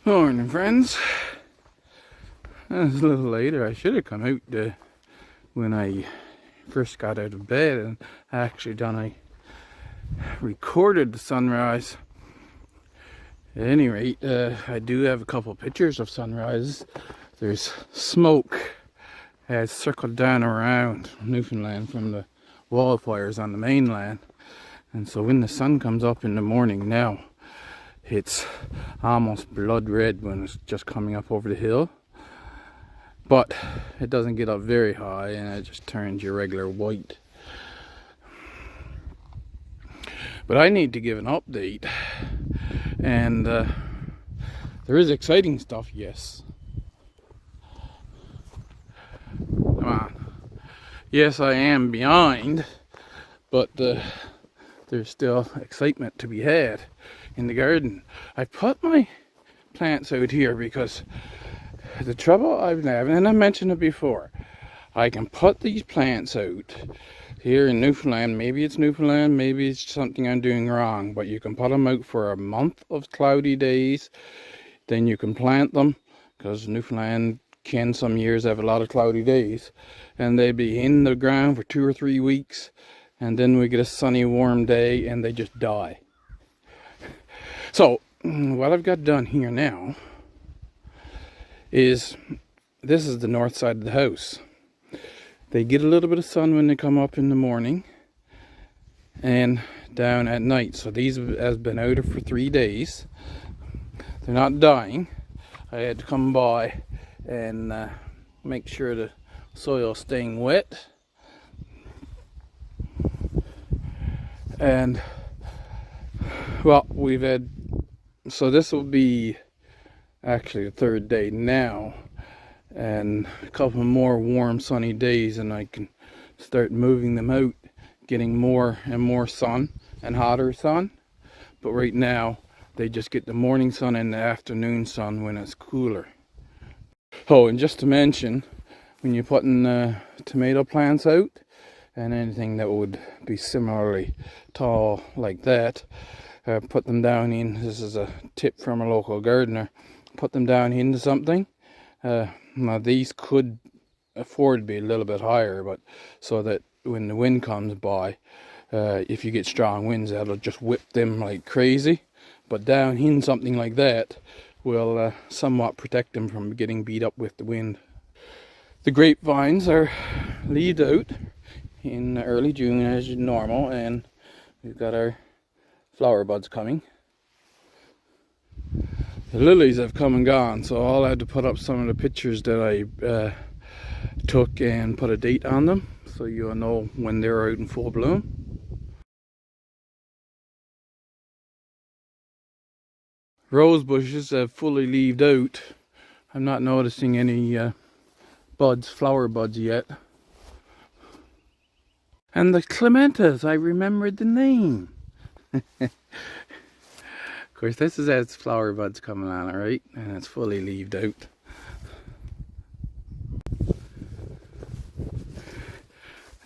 Morning, friends. It's a little later. I should have come out when I first got out of bed and I recorded the sunrise. At any rate, I do have a couple pictures of sunrises. There's smoke has circled down around Newfoundland from the wildfires on the mainland, and so when the sun comes up in the morning now, it's almost blood red when it's just coming up over the hill, but it doesn't get up very high and it just turns your regular white. But I need to give an update, and there is exciting stuff, yes. Come on. Yes, I am behind, but there's still excitement to be had in the garden. I put my plants out here because the trouble I've been having, and I mentioned it before, I can put these plants out here in Newfoundland. Maybe it's Newfoundland, maybe it's something I'm doing wrong, but you can put them out for a month of cloudy days, then you can plant them, because Newfoundland can some years have a lot of cloudy days, and they be in the ground for 2 or 3 weeks, and then we get a sunny warm day and they just die. So what I've got done here now is, this is the north side of the house. They get a little bit of sun when they come up in the morning and down at night. So these have been out for 3 days. They're not dying. I had to come by and make sure the soil's staying wet. And well, we've had, so this will be actually the 3rd day now, and a couple more warm sunny days and I can start moving them out, getting more and more sun and hotter sun. But right now they just get the morning sun and the afternoon sun when it's cooler. Oh, and just to mention, when you're putting tomato plants out and anything that would be similarly tall like that, put them down in, this is a tip from a local gardener, put them down into something. Now these could afford to be a little bit higher, but so that when the wind comes by, if you get strong winds, that'll just whip them like crazy. But down in something like that will somewhat protect them from getting beat up with the wind. The grapevines are leaved out in early June as normal, and we've got our flower buds coming. The lilies have come and gone, so I'll have to put up some of the pictures that I took and put a date on them, so you'll know when they're out in full bloom. Rose bushes have fully leaved out. I'm not noticing any buds, flower buds yet. And the clematis, I remembered the name. Of course, this is as flower buds coming on, alright, and it's fully leaved out.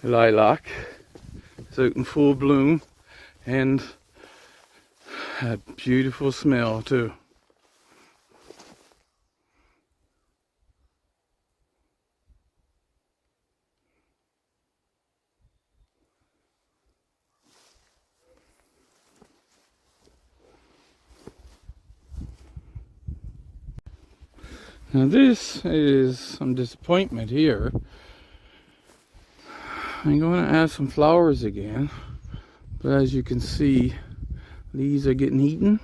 Lilac is out in full bloom, and a beautiful smell too. Now this is some disappointment here. I'm going to add some flowers again, but as you can see, these are getting eaten.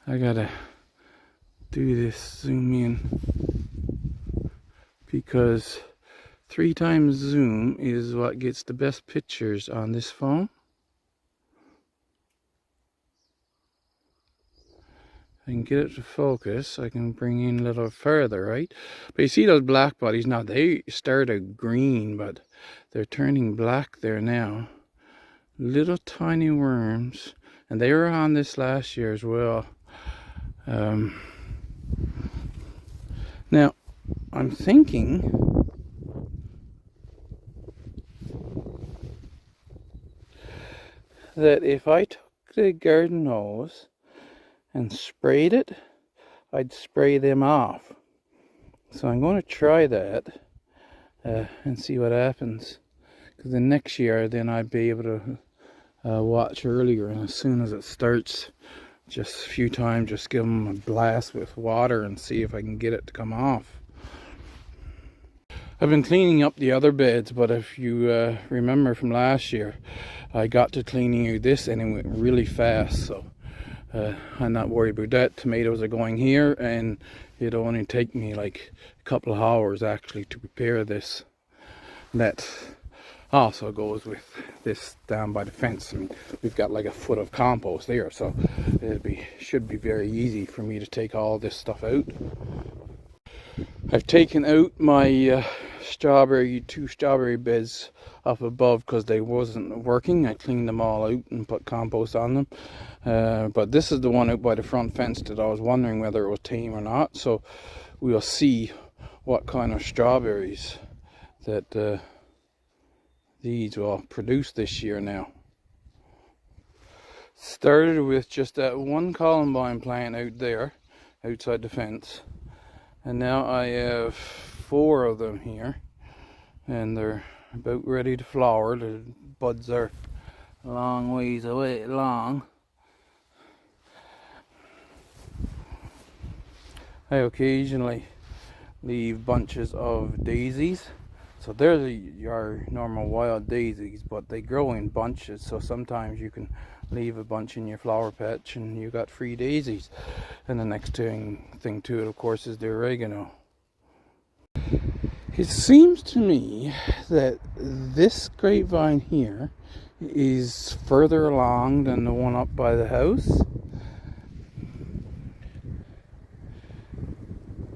I gotta do this zoom in, because 3 times zoom is what gets the best pictures on this phone. I can get it to focus, I can bring in a little further, right? But you see those black bodies now, they started green, but they're turning black there now. Little tiny worms, and they were on this last year as well. Now, I'm thinking that if I took the garden hose and sprayed it, I'd spray them off. So I'm going to try that and see what happens. Because then next year, then I'd be able to watch earlier, and as soon as it starts, just a few times, just give them a blast with water and see if I can get it to come off. I've been cleaning up the other beds, but if you remember from last year, I got to cleaning out this and it went really fast, so I'm not worried about that. Tomatoes are going here, and it'll only take me like a couple of hours actually to prepare this. That also goes with this down by the fence. I mean, we've got like a foot of compost there, so should be very easy for me to take all this stuff out. I've taken out my two strawberry beds up above because they wasn't working. I cleaned them all out and put compost on them. But this is the one out by the front fence that I was wondering whether it was tame or not. So we'll see what kind of strawberries that these will produce this year now. Started with just that one columbine plant out there, outside the fence. And now I have 4 of them here. And they're about ready to flower. The buds are a long ways away long. I occasionally leave bunches of daisies. So they're your normal wild daisies, but they grow in bunches, so sometimes you can leave a bunch in your flower patch and you got free daisies. And the next thing to it, of course, is the oregano. It seems to me that this grapevine here is further along than the one up by the house.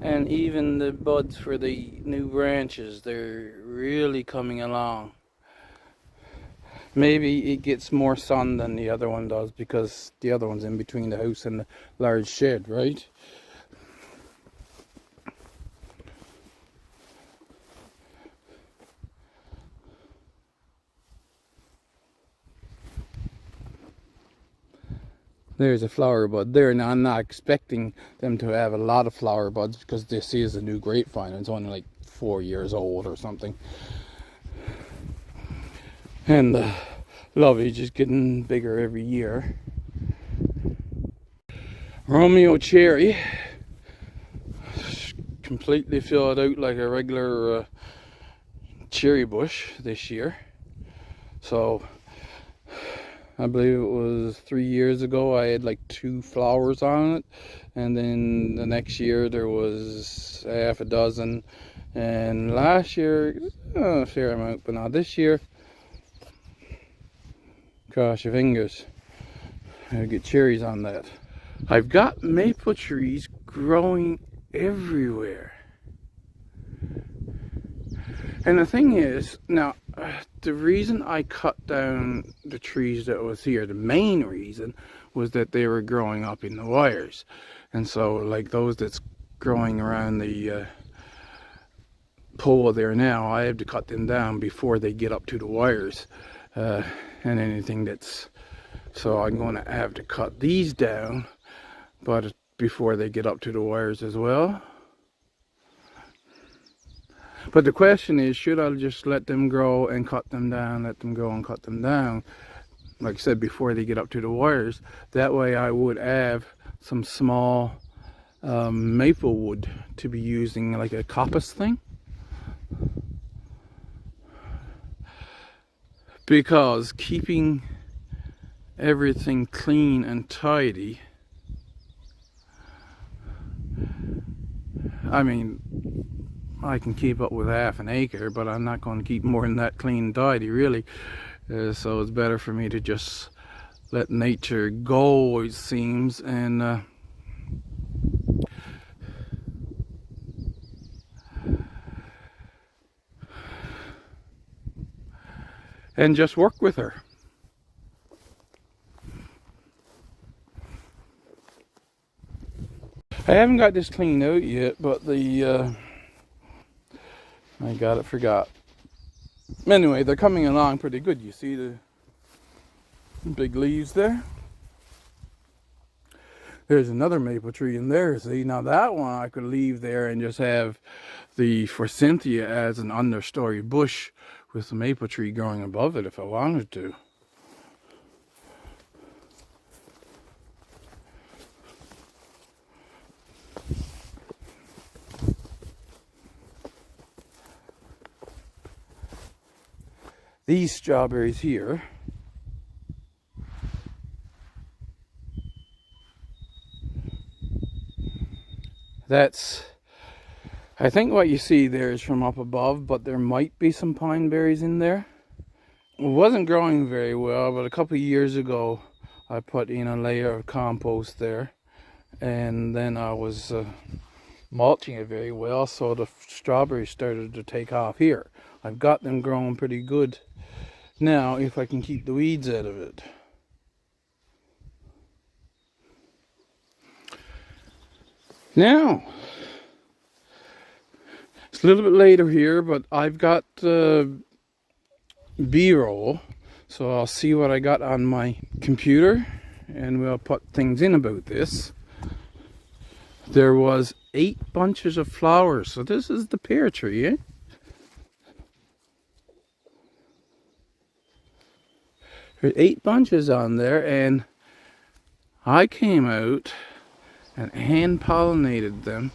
And even the buds for the new branches, they're really coming along. Maybe it gets more sun than the other one does because the other one's in between the house and the large shed, right? There's a flower bud there. Now I'm not expecting them to have a lot of flower buds because this is a new grapevine. It's only like 4 years old or something. And the lovage is getting bigger every year. Romeo cherry, completely filled out like a regular cherry bush this year. So I believe it was 3 years ago I had like 2 flowers on it, and then the next year there was half a dozen, and last year a fair amount, but now this year, cross your fingers, I'll get cherries on that. I've got maple trees growing everywhere. And the thing is, now, the reason I cut down the trees that was here, the main reason, was that they were growing up in the wires. And so, like those that's growing around the pole there now, I have to cut them down before they get up to the wires. And anything that's... So I'm going to have to cut these down, but before they get up to the wires as well. But the question is, should I just let them grow and cut them down, let them grow and cut them down, like I said, before they get up to the wires? That way I would have some small maple wood to be using, like a coppice thing. Because keeping everything clean and tidy, I mean, I can keep up with half an acre, but I'm not going to keep more than that clean and tidy, really. So it's better for me to just let nature go, it seems, and just work with her. I haven't got this cleaned out yet, but I got it, forgot. Anyway, they're coming along pretty good. You see Big leaves there. There's another maple tree in there. See, now that one I could leave there and just have the forsythia as an understory bush with the maple tree growing above it if I wanted to. These strawberries here, I think what you see there is from up above, but there might be some pine berries in there. It wasn't growing very well, but a couple of years ago I put in a layer of compost there, and then I was mulching it very well, so the strawberries started to take off here. I've got them growing pretty good now if I can keep the weeds out of it. Now, it's a little bit later here, but I've got B-roll, so I'll see what I got on my computer and we'll put things in about this. There was 8 bunches of flowers, so this is the pear tree, eh? There's 8 bunches on there, and I came out and hand pollinated them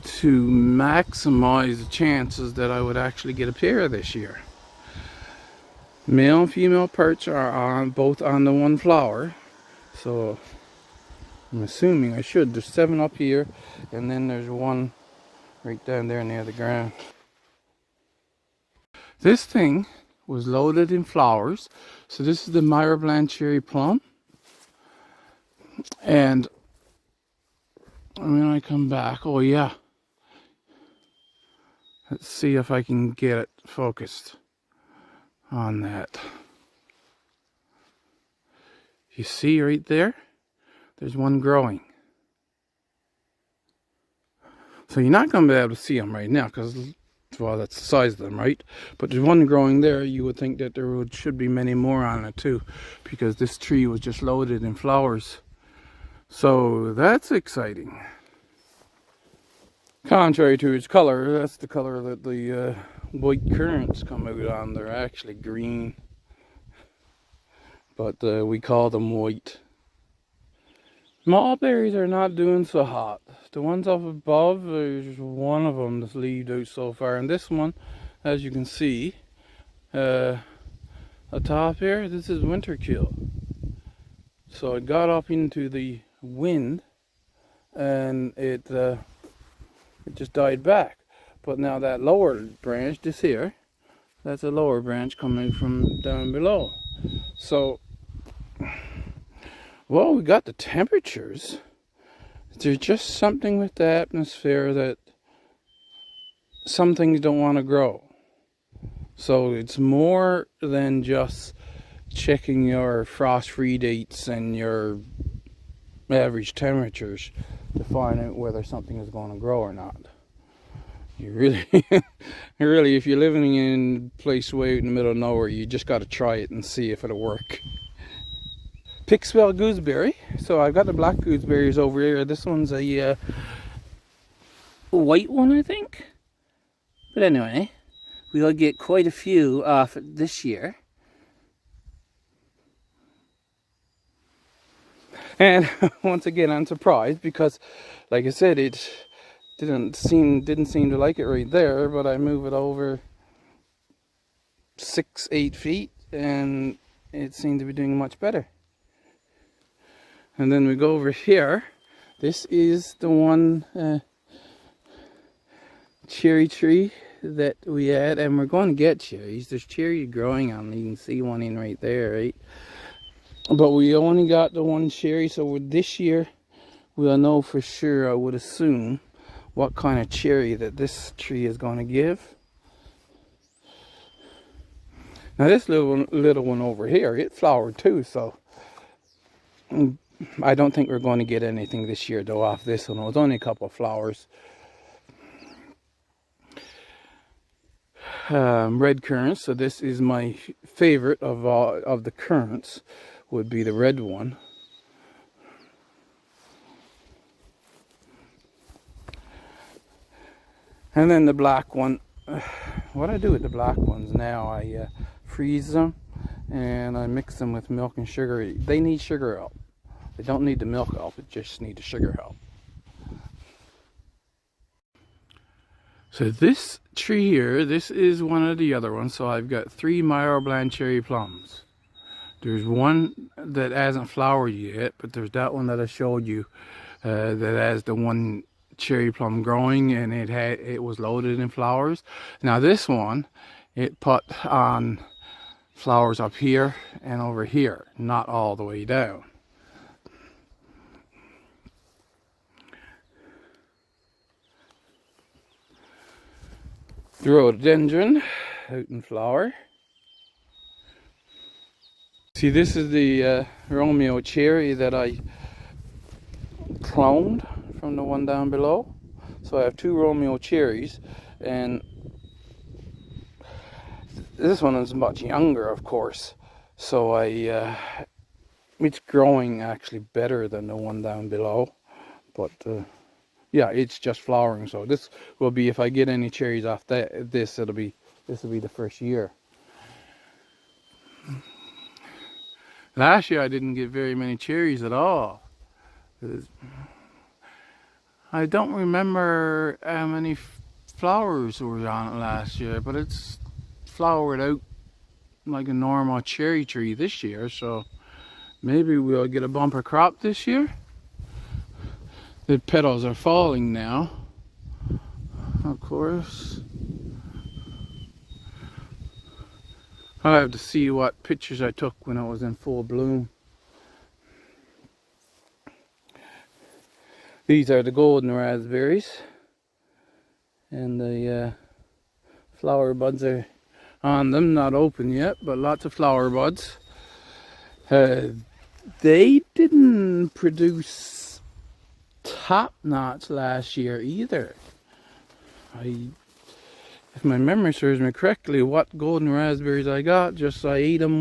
to maximize the chances that I would actually get a pear this year. Male and female perch are both on the one flower, so I'm assuming I should. There's 7 up here, and then there's 1 right down there near the ground. This thing was loaded in flowers. So this is the Myra cherry plum. And when I come back, oh yeah, let's see if I can get it focused on that. You see right there? There's one growing. So you're not going to be able to see them right now because, well, that's the size of them, right? But there's one growing there. You would think that there should be many more on it too, because this tree was just loaded in flowers. So that's exciting. Contrary to its color, that's the color that the white currants come out on. They're actually green, but we call them white. Mulberries are not doing so hot. The ones up above, there's one of them that's leaved out so far, and this one, as you can see, atop here, this is winter kill. So it got up into the wind, and it just died back. But now that lower branch, this here, that's a lower branch coming from down below. So, well, we got the temperatures. There's just something with the atmosphere that some things don't want to grow. So it's more than just checking your frost-free dates and your average temperatures to find out whether something is going to grow or not. You really, if you're living in a place way out in the middle of nowhere, you just got to try it and see if it'll work. Pixwell gooseberry. So I've got the black gooseberries over here. This one's a white one, I think. But anyway, we'll get quite a few off this year. And once again, I'm surprised because, like I said, it didn't seem to like it right there. But I move it over 6-8 feet, and it seemed to be doing much better. And then we go over here. This is the one cherry tree that we had, and we're going to get cherries. There's cherry growing on. You can see one in right there, right? But we only got the one cherry, so with this year we'll know for sure, I would assume, what kind of cherry that this tree is going to give. Now this little one over here, it flowered too, so I don't think we're going to get anything this year though off this one. It was only a couple of flowers. red currants. So this is my favorite of all of the currants, would be the red one. And then the black one, what I do with the black ones now, I freeze them and I mix them with milk and sugar. They need sugar help. They don't need the milk help, it just need the sugar help. So this tree here, this is one of the other ones. So I've got 3 Myroblend cherry plums. There's one that hasn't flowered yet, but there's that one that I showed you that has the one cherry plum growing, and it was loaded in flowers. Now this one, it put on flowers up here and over here, not all the way down. The rhododendron out in flower. See, this is the Romeo cherry that I cloned from the one down below. So I have 2 Romeo cherries, and this one is much younger, of course. So it's growing actually better than the one down below, but yeah, it's just flowering. So this will be, if I get any cherries off this will be the first year. Last year I didn't get very many cherries at all. I don't remember how many flowers were on it last year, but it's flowered out like a normal cherry tree this year, so maybe we'll get a bumper crop this year. The petals are falling now, of course. I have to see what pictures I took when it was in full bloom. These are the golden raspberries, and the flower buds are on them, not open yet, but lots of flower buds. They didn't produce top knots last year either. If my memory serves me correctly, what golden raspberries I got, just I ate them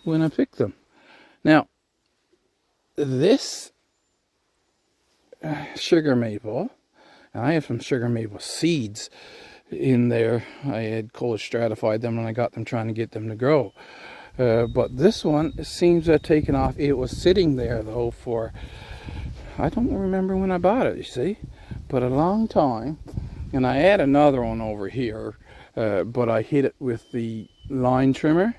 when I picked them. Now, this sugar maple, and I have some sugar maple seeds in there. I had cold stratified them and I got them, trying to get them to grow. But this one seems to have taken off. It was sitting there though for, I don't remember when I bought it, you see, but a long time. And I had another one over here, but I hit it with the line trimmer.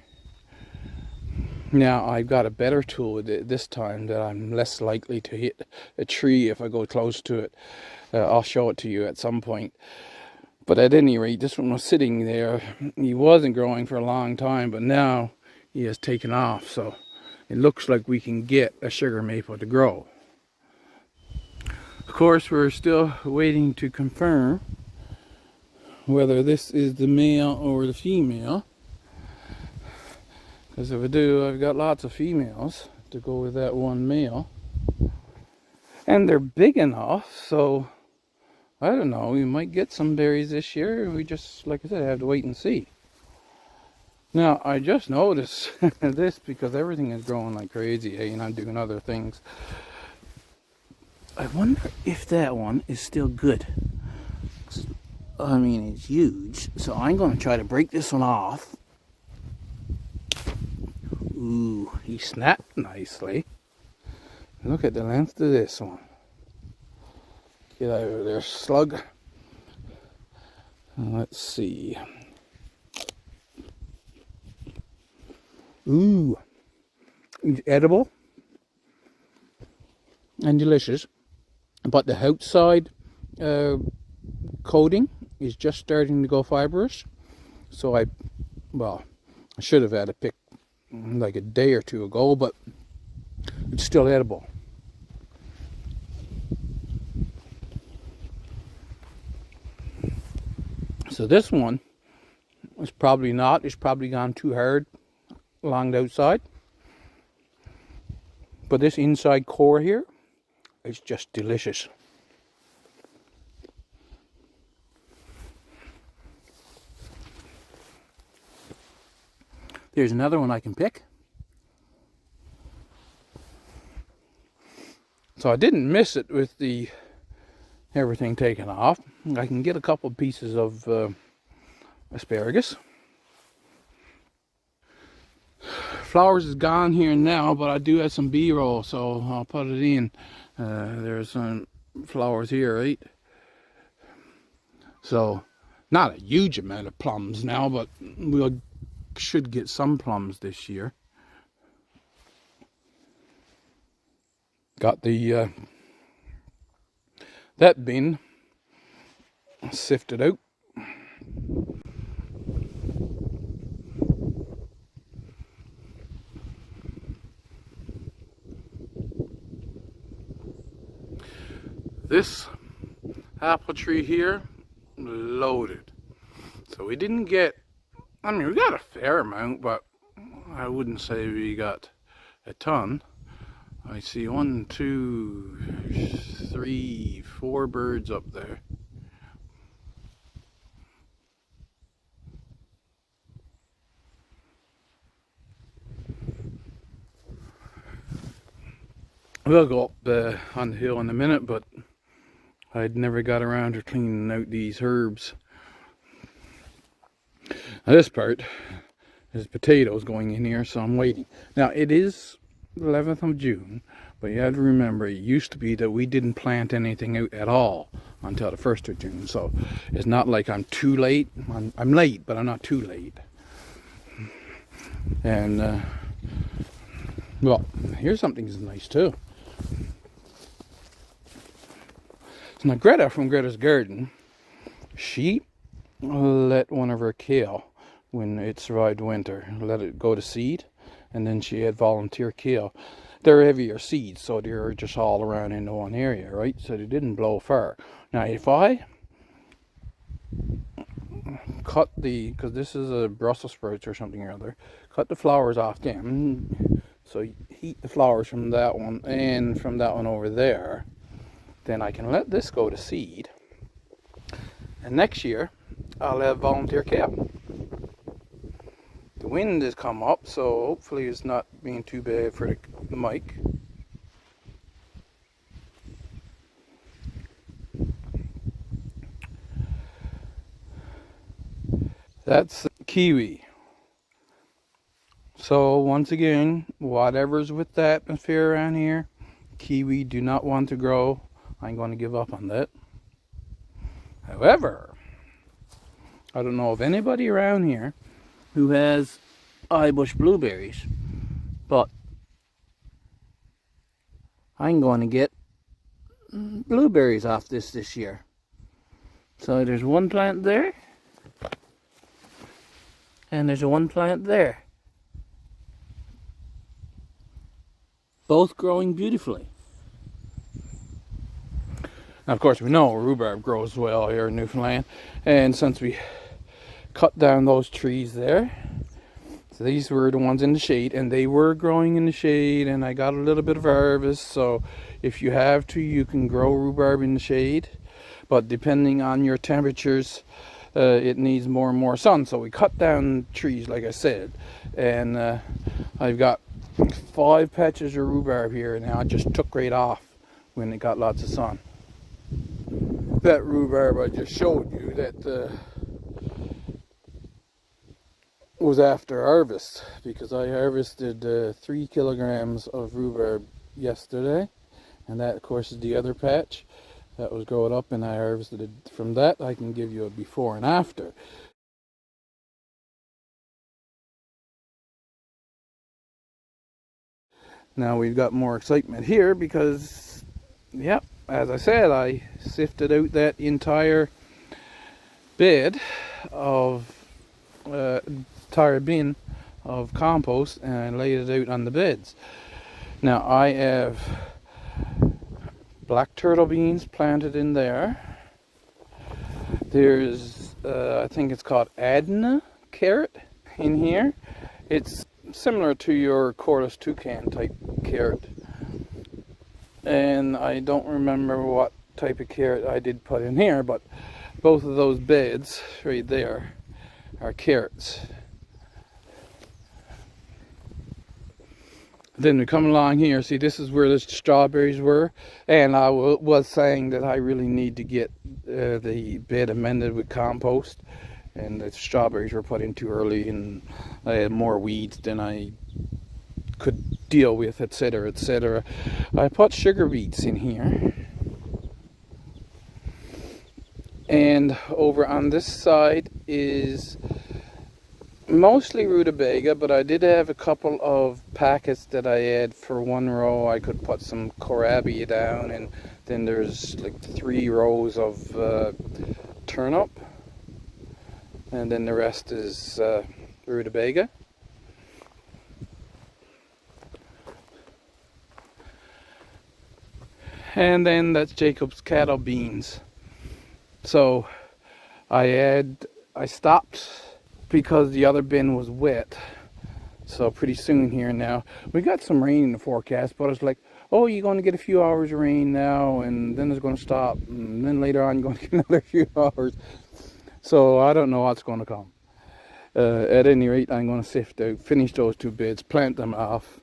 Now I've got a better tool with it this time, that I'm less likely to hit a tree if I go close to it. I'll show it to you at some point. But at any rate, this one was sitting there. He wasn't growing for a long time, but now he has taken off. So it looks like we can get a sugar maple to grow. Of course, we're still waiting to confirm whether this is the male or the female. Because if I do, I've got lots of females to go with that one male. And they're big enough, so I don't know, we might get some berries this year. We just, like I said, have to wait and see. Now, I just noticed this, because everything is growing like crazy, and I'm doing other things. I wonder if that one is still good. I mean, it's huge, so I'm going to try to break this one off. Ooh, he snapped nicely. Look at the length of this one. Get out of there, slug. Let's see. Ooh, it's edible and delicious, but the outside coating is just starting to go fibrous. So I should have had a pick like a day or two ago, but it's still edible. So this one is probably not. It's probably gone too hard along the outside. But this inside core here is just delicious. There's another one I can pick. So I didn't miss it with the everything taken off. I can get a couple pieces of asparagus. Flowers is gone here now, but I do have some B-roll, so I'll put it in. There's some flowers here, right? So not a huge amount of plums now, but we should get some plums this year. Got the that bin sifted out. This apple tree here, loaded. So we didn't get, I mean, we got a fair amount, but I wouldn't say we got a ton. I see 1, 2, 3, 4 birds up there. We'll go up on the hill in a minute, but I'd never got around to cleaning out these herbs. Now this part is potatoes going in here, so I'm waiting. Now it is 11th of June, but you have to remember it used to be that we didn't plant anything out at all until the 1st of June. So it's not like I'm too late. I'm late, but I'm not too late. And well, here's something that's nice too. So now Greta from Greta's Garden, she let one of her kale, when it survived winter, let it go to seed, and then she had volunteer kale. They're heavier seeds, so they're just all around into one area, right? So they didn't blow far. Now if I cut because this is a Brussels sprouts or something or other, cut the flowers off them, so heat the flowers from that one and from that one over there, then I can let this go to seed, and next year I'll have volunteer kale. The wind has come up, so hopefully it's not being too bad for the mic. That's kiwi. So once again, whatever's with the atmosphere around here, kiwi do not want to grow. I'm going to give up on that. However, I don't know of anybody around here who has eyebush blueberries, but I'm going to get blueberries off this year. So there's one plant there, and there's one plant there, both growing beautifully. Now, of course, we know rhubarb grows well here in Newfoundland, and since we cut down those trees there, so these were the ones in the shade, and they were growing in the shade, and I got a little bit of harvest. So if you have to, you can grow rhubarb in the shade, but depending on your temperatures, it needs more and more sun. So we cut down trees, like I said, and I've got 5 patches of rhubarb here now. I just took right off when it got lots of sun. That rhubarb I just showed you, that was after harvest, because I harvested 3 kilograms of rhubarb yesterday, and that of course is the other patch that was growing up, and I harvested it from that. I can give you a before and after. Now we've got more excitement here because, yep, as I said, I sifted out that entire bed of entire bin of compost and laid it out on the beds. Now I have black turtle beans planted in there. There's I think it's called Adna carrot in here. It's similar to your Corliss toucan type carrot, and I don't remember what type of carrot I did put in here, but both of those beds right there are carrots. Then we come along here. See, this is where the strawberries were, and I was saying that I really need to get the bed amended with compost, and the strawberries were put in too early, and I had more weeds than I could deal with, etc., etc. I put sugar beets in here, and over on this side is mostly rutabaga, but I did have a couple of packets that I had for one row. I could put some kohlrabi down, and then there's like 3 rows of turnip, and then the rest is rutabaga. And then that's Jacob's cattle beans. So I stopped because the other bin was wet. So pretty soon here now, we got some rain in the forecast, but it's like, oh, you're going to get a few hours of rain now, and then it's going to stop, and then later on you're going to get another few hours. So I don't know what's going to come. At any rate, I'm going to finish those 2 beds, plant them off.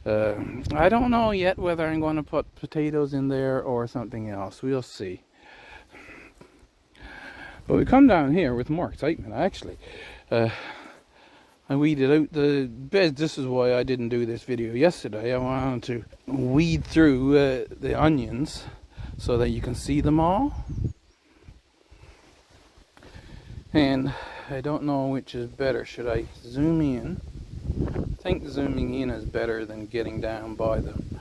I don't know yet whether I'm going to put potatoes in there or something else. We'll see. But we come down here with more excitement, actually. I weeded out the beds. This is why I didn't do this video yesterday. I wanted to weed through the onions so that you can see them all. And I don't know which is better. Should I zoom in? I think zooming in is better than getting down by them.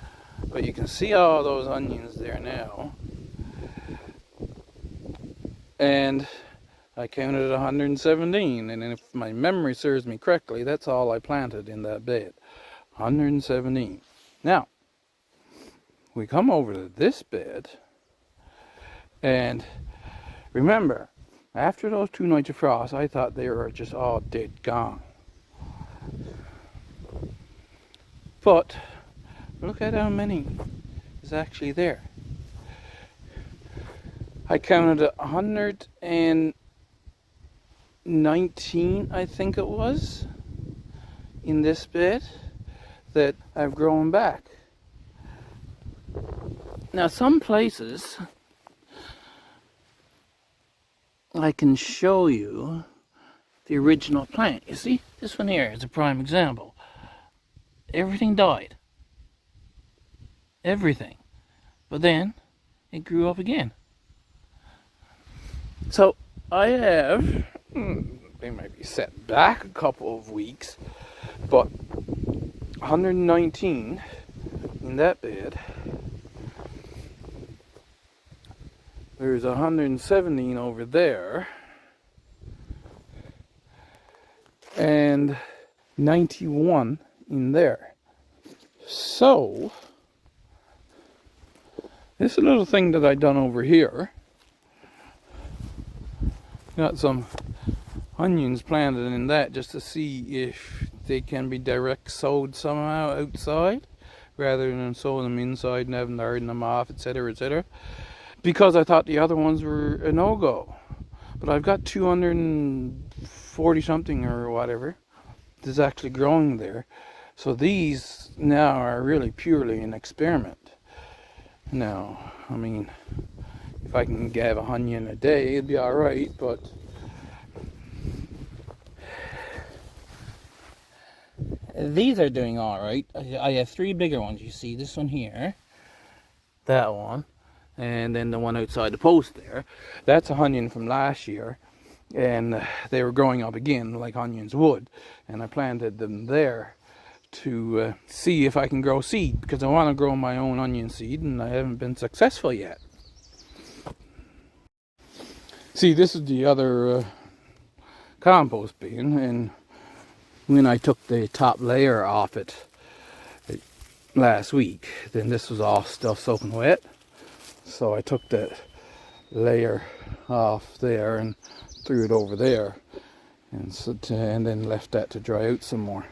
But you can see all those onions there now. And I counted 117, and if my memory serves me correctly, that's all I planted in that bed. 117. Now, we come over to this bed, and remember, after those 2 nights of frost, I thought they were just all dead gone. But look at how many is actually there. I counted 119, I think it was, in this bed that I've grown back. Now, some places I can show you the original plant. You see, this one here is a prime example. Everything died. Everything. But then it grew up again. So I have, they might be set back a couple of weeks, but 119 in that bed. There's 117 over there, and 91 in there. So this little thing that I done over here, got some onions planted in that just to see if they can be direct sowed somehow outside rather than sow them inside and having to harden them off, etc., etc. Because I thought the other ones were a no-go. But I've got 240 something or whatever that's actually growing there. So these now are really purely an experiment. Now, I mean, if I can have a onion a day, it'd be alright, but these are doing alright. I have 3 bigger ones. You see this one here, that one, and then the one outside the post there. That's a onion from last year, and they were growing up again like onions would, and I planted them there to see if I can grow seed, because I want to grow my own onion seed, and I haven't been successful yet. See, this is the other compost bin, and when I took the top layer off it last week, then this was all still soaking wet. So I took that layer off there and threw it over there, and then left that to dry out some more.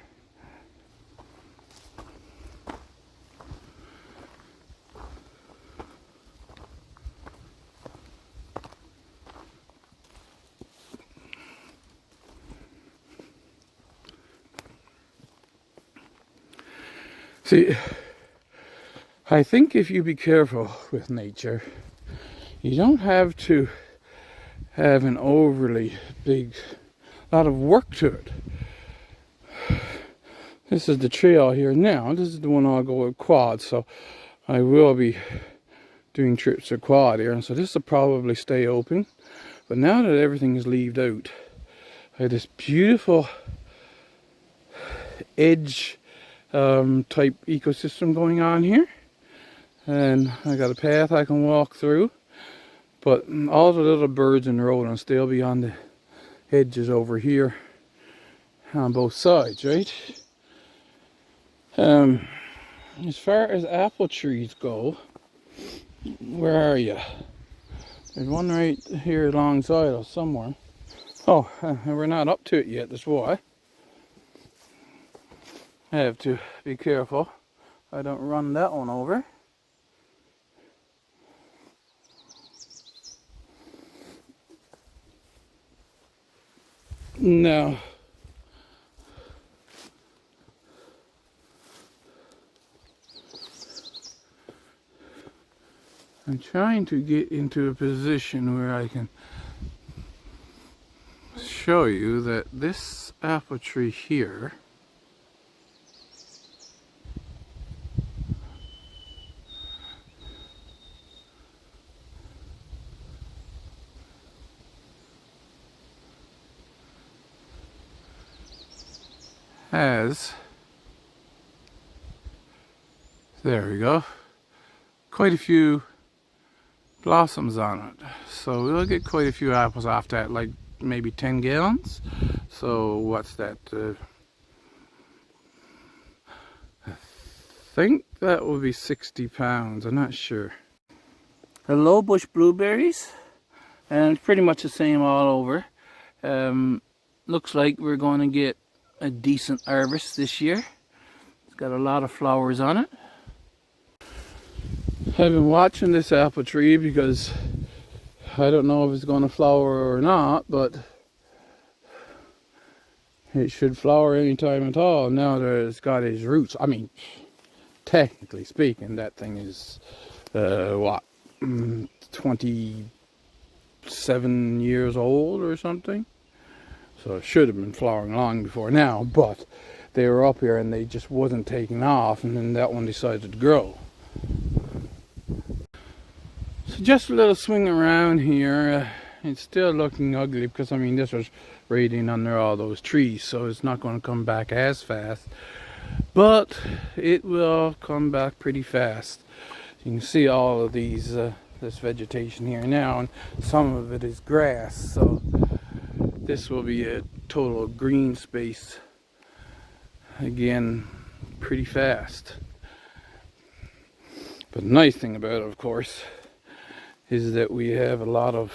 See, I think if you be careful with nature, you don't have to have an overly big lot of work to it. This is the trail here now. This is the one I'll go with quad, so I will be doing trips to quad here, and so this will probably stay open. But now that everything is leaved out, I have this beautiful edge type ecosystem going on here, and I got a path I can walk through, but all the little birds and rodents, they'll be on the edges over here on both sides, right? As far as apple trees go, where are you? There's one right here alongside us somewhere. Oh, we're not up to it yet, that's why. I have to be careful I don't run that one over. Now, I'm trying to get into a position where I can show you that this apple tree here has, there we go, quite a few blossoms on it. So we'll get quite a few apples off that, like maybe 10 gallons. So what's that? I think that will be 60 pounds. I'm not sure. Hello, bush blueberries. And it's pretty much the same all over. Looks like we're going to get a decent harvest this year. It's got a lot of flowers on it. I've been watching this apple tree because I don't know if it's going to flower or not, but it should flower anytime at all now that it's got its roots. I mean, technically speaking, that thing is, 27 years old or something. So it should have been flowering long before now, but they were up here and they just wasn't taking off, and then that one decided to grow. So just a little swing around here. It's still looking ugly because, I mean, this was right in under all those trees, so it's not going to come back as fast, but it will come back pretty fast. You can see all of these this vegetation here now, and some of it is grass, so this will be a total green space again pretty fast. But the nice thing about it, of course, is that we have a lot of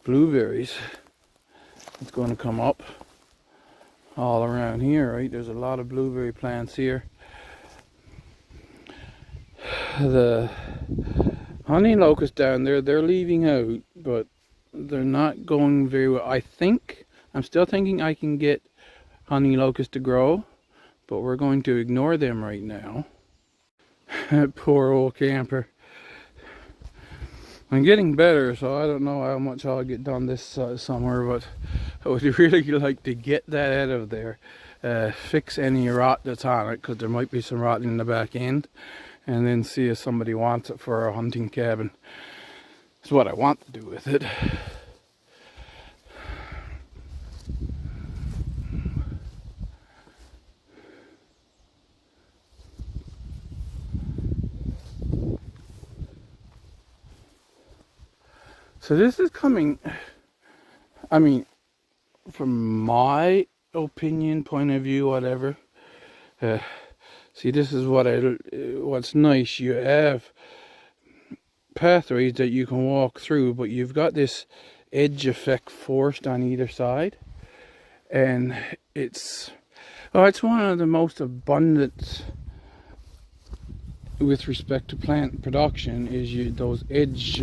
blueberries. It's going to come up all around here, right? There's a lot of blueberry plants here. The honey locust down there, they're leaving out, but they're not going very well. I'm still thinking I can get honey locust to grow, but we're going to ignore them right now. Poor old camper. I'm getting better, so I don't know how much I'll get done this summer, but I would really like to get that out of there. Fix any rot that's on it, because there might be some rot in the back end, and then see if somebody wants it for a hunting cabin. That's what I want to do with it. So this is coming, I mean, from my opinion, point of view, whatever. See, this is what's nice. You have pathways that you can walk through, but you've got this edge effect forced on either side, and it's one of the most abundant with respect to plant production is those edge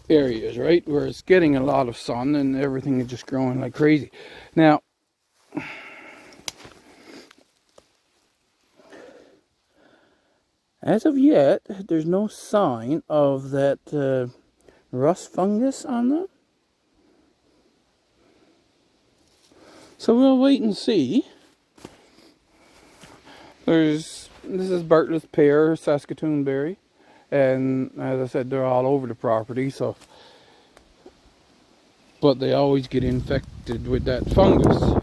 areas, right, where it's getting a lot of sun and everything is just growing like crazy. Now, As of yet, there's no sign of that rust fungus on them. So we'll wait and see. This is Bartlett's pear, Saskatoon berry, and as I said, they're all over the property. So, but they always get infected with that fungus.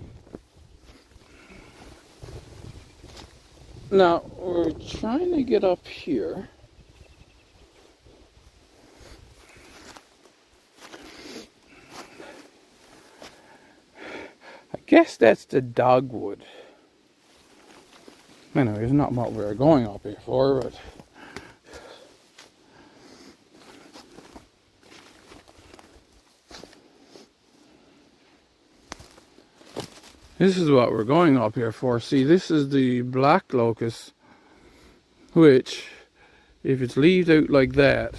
Now we're trying to get up here. I guess that's the dogwood. Anyway, it's not what we were going up here for, but this is what we're going up here for. See, this is the black locust, which, if it's leaved out like that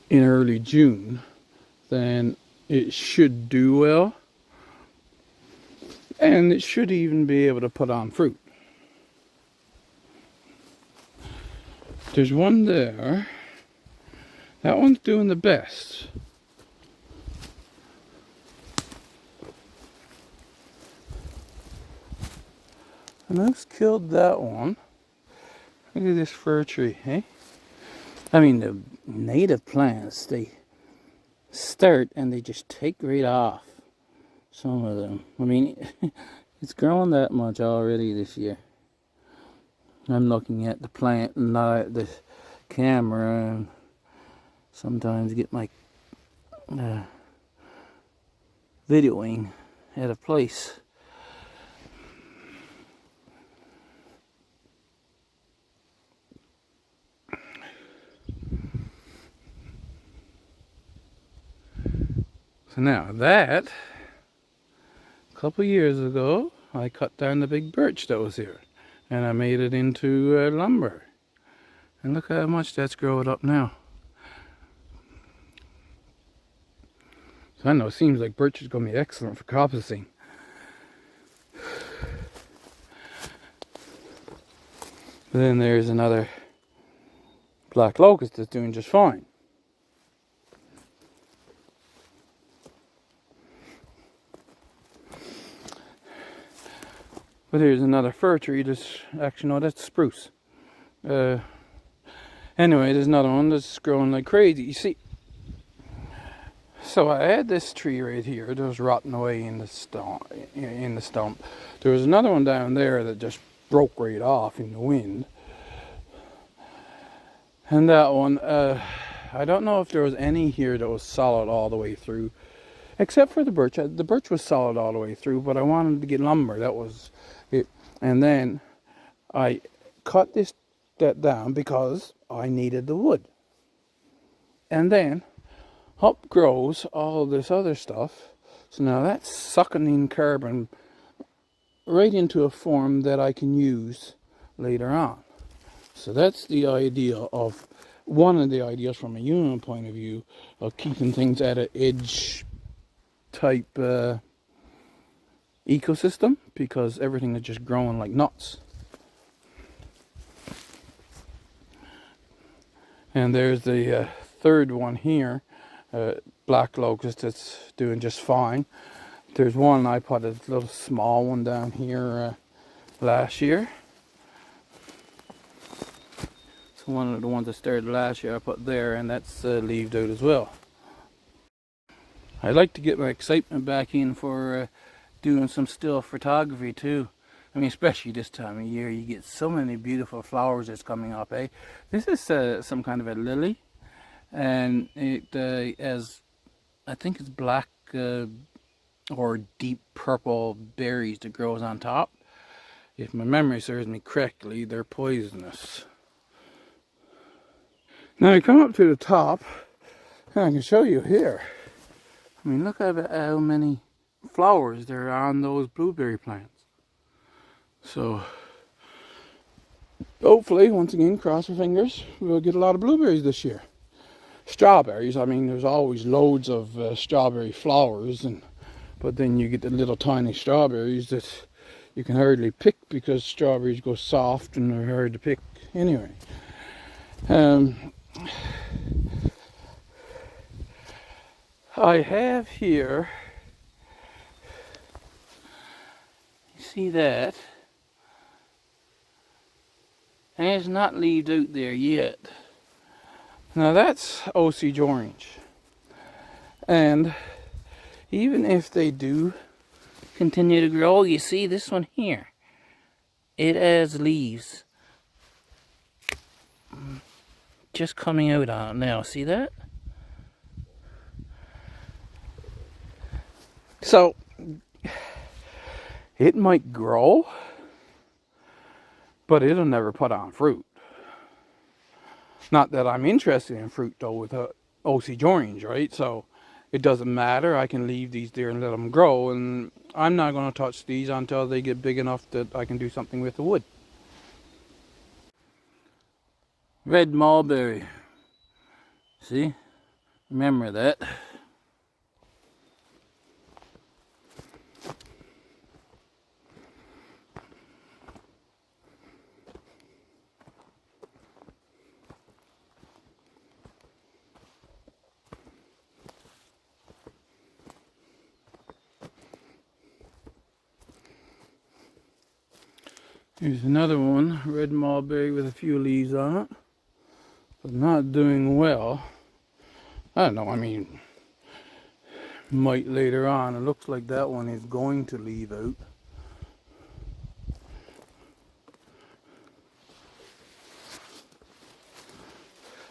in early June, then it should do well. And it should even be able to put on fruit. There's one there. That one's doing the best. And I've killed that one. Look at this fir tree, eh? I mean, the native plants, they start and they just take right off. Some of them. I mean, it's grown that much already this year. I'm looking at the plant and not at the camera, and sometimes get my videoing out of place. So now that, a couple years ago, I cut down the big birch that was here. And I made it into lumber. And look how much that's growing up now. So I know it seems like birch is going to be excellent for coppicing. But then there's another black locust that's doing just fine. But here's another fir tree that's, actually no, that's spruce. Anyway, there's another one that's growing like crazy. You see, so I had this tree right here that was rotting away in the stump. There was another one down there that just broke right off in the wind. And that one, I don't know if there was any here that was solid all the way through. Except for the birch. The birch was solid all the way through, but I wanted to get lumber. That was it. And then I cut that down because I needed the wood. And then up grows all this other stuff. So now that's sucking in carbon right into a form that I can use later on. So that's the idea of, one of the ideas from a human point of view, of keeping things at an edge type ecosystem, because everything is just growing like nuts. And there's the third one here, black locust, that's doing just fine. There's one, I put a little small one down here last year. So one of the ones that started last year I put there, and that's leaved out as well. I like to get my excitement back in for doing some still photography too. I mean, especially this time of year, you get so many beautiful flowers that's coming up, eh? This is some kind of a lily, and it has, I think it's black or deep purple berries that grows on top. If my memory serves me correctly, they're poisonous. Now you come up to the top, and I can show you here. I mean, look at how many flowers there are on those blueberry plants. So, hopefully, once again, cross our fingers, we'll get a lot of blueberries this year. Strawberries, I mean, there's always loads of strawberry flowers, but then you get the little tiny strawberries that you can hardly pick because strawberries go soft and they're hard to pick. Anyway, I have here, you see that, and it's not leaved out there yet. Now that's Osage orange, and even if they do continue to grow, you see this one here, it has leaves just coming out on it now. See that? So it might grow, but it'll never put on fruit. Not that I'm interested in fruit though with Osage orange, right? So it doesn't matter. I can leave these there and let them grow, and I'm not going to touch these until they get big enough that I can do something with the wood. Red mulberry. See? Remember that. Here's another one, red mulberry with a few leaves on it, but not doing well. I don't know, I mean, might later on. It looks like that one is going to leave out.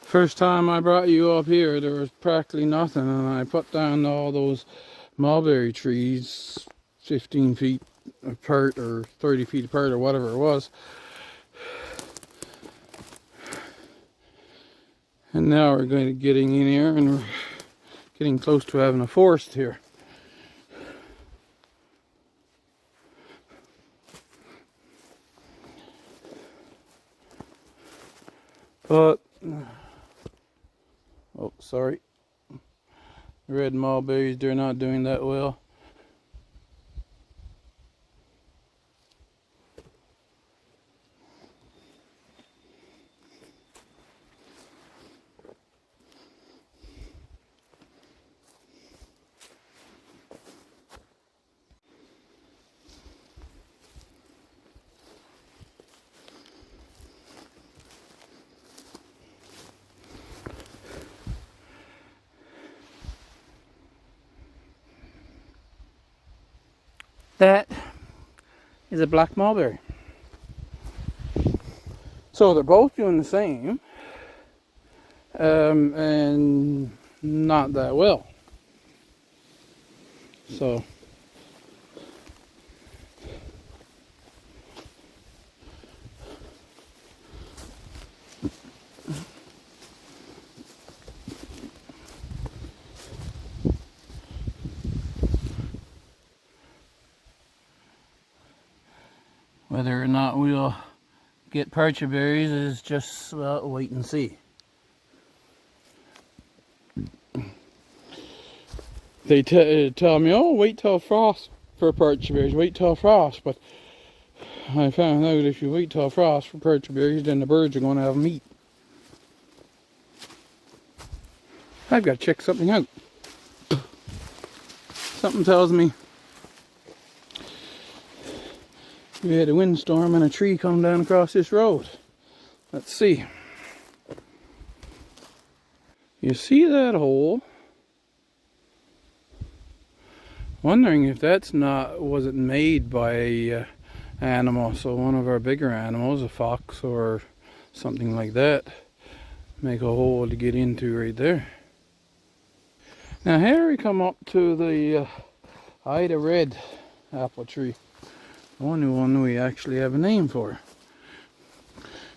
First time I brought you up here, there was practically nothing, and I put down all those mulberry trees 15 feet apart or 30 feet apart or whatever it was. And now we're going to getting in here and we're getting close to having a forest here. But, oh, sorry. Red mulberries, they're not doing that well. That is a black mulberry. So they're both doing the same, and not that well. So whether or not we'll get partridge berries is just wait and see. They tell me, oh, wait till frost for partridge berries, wait till frost. But I found out if you wait till frost for partridge berries, then the birds are going to have them eat. I've got to check something out. Something tells me we had a windstorm and a tree come down across this road. Let's see. You see that hole? Wondering if that's not, was it made by a animal? So one of our bigger animals, a fox or something like that, make a hole to get into right there. Now here we come up to the Ida Red apple tree. The only one we actually have a name for.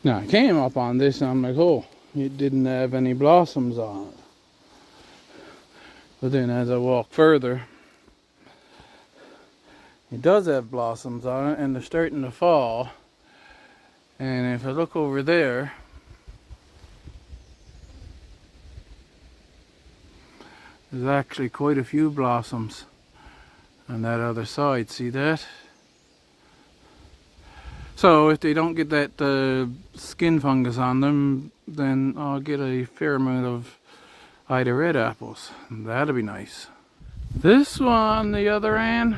Now I came up on this and I'm like, oh, it didn't have any blossoms on it. But then as I walk further, it does have blossoms on it and they're starting to fall. And if I look over there, there's actually quite a few blossoms on that other side. See that? So if they don't get that skin fungus on them, then I'll get a fair amount of Ida red apples. That'd be nice. This one, on the other hand,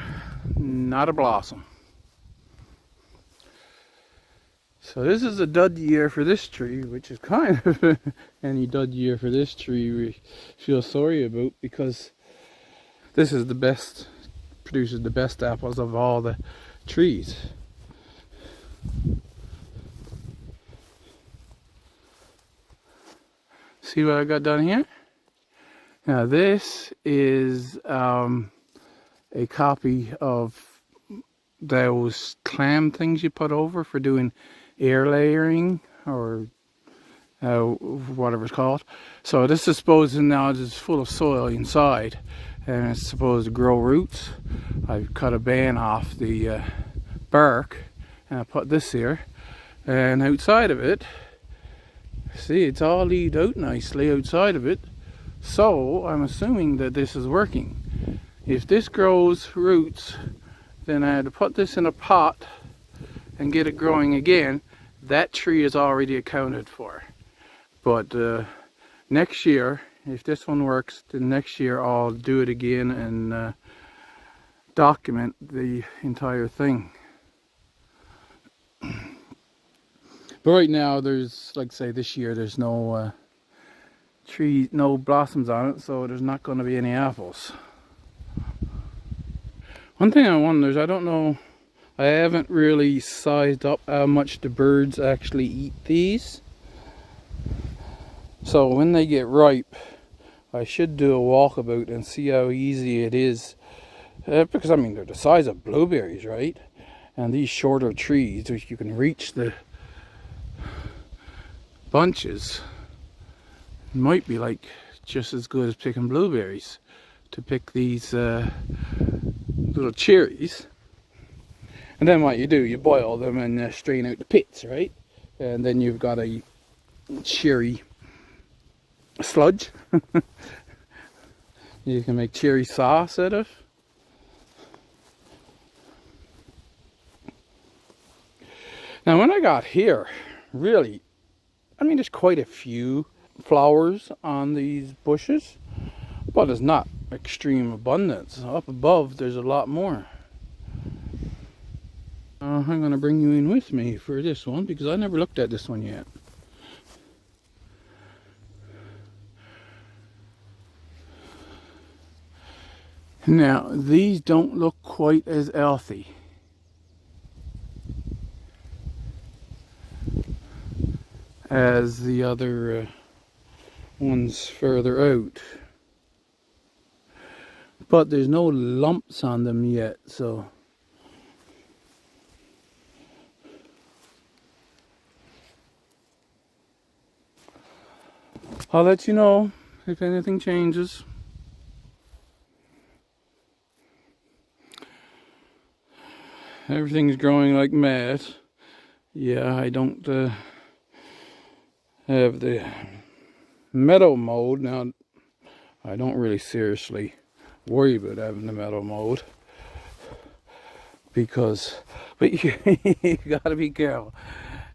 not a blossom. So this is a dud year for this tree, which is kind of any dud year for this tree we feel sorry about, because this is the best, produces the best apples of all the trees. See what I got done here? Now this is a copy of those clam things you put over for doing air layering, or whatever it's called. So this is supposed to now just full of soil inside, and it's supposed to grow roots. I've cut a band off the bark, and I put this here, and outside of it, see, it's all leaved out nicely outside of it. So I'm assuming that this is working. If this grows roots, then I had to put this in a pot and get it growing again. That tree is already accounted for. But next year, if this one works, then next year I'll do it again and document the entire thing. But right now, there's, like say this year, there's no trees, no blossoms on it, so there's not going to be any apples. One thing I wonder is, I don't know, I haven't really sized up how much the birds actually eat these. So when they get ripe, I should do a walkabout and see how easy it is. Because I mean, they're the size of blueberries, right? And these shorter trees, which you can reach the bunches, might be like just as good as picking blueberries, to pick these little cherries. And then what you do, you boil them and strain out the pits, right? And then you've got a cherry sludge. You can make cherry sauce out of. Now when I got here, really, I mean, there's quite a few flowers on these bushes, but it's not extreme abundance. Up above, there's a lot more. I'm going to bring you in with me for this one, because I never looked at this one yet. Now, these don't look quite as healthy as the other ones further out. But there's no lumps on them yet, so I'll let you know if anything changes. Everything's growing like mad. Yeah, I don't have the meadow mode. Now, I don't really seriously worry about having the meadow mode, because, but you gotta be careful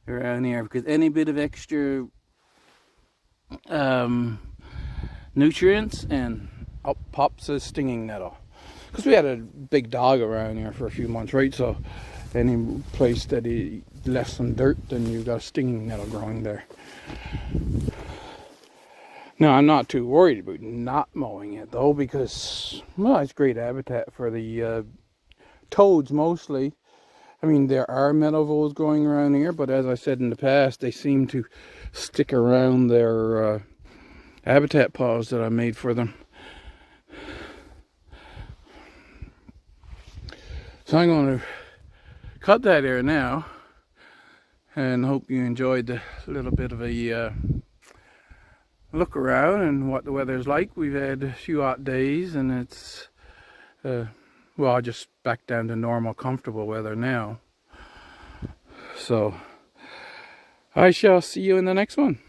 around here, because any bit of extra nutrients and up pops a stinging nettle. Because we had a big dog around here for a few months, right? So any place that he left some dirt, then you've got a stinging nettle growing there. Now, I'm not too worried about not mowing it though, because, well, it's great habitat for the toads mostly. I mean, there are meadow voles growing around here, but as I said in the past, they seem to stick around their habitat paws that I made for them. So I'm going to cut that here now, and hope you enjoyed the little bit of a look around and what the weather's like. We've had a few hot days, and it's well, just back down to normal, comfortable weather now. So I shall see you in the next one.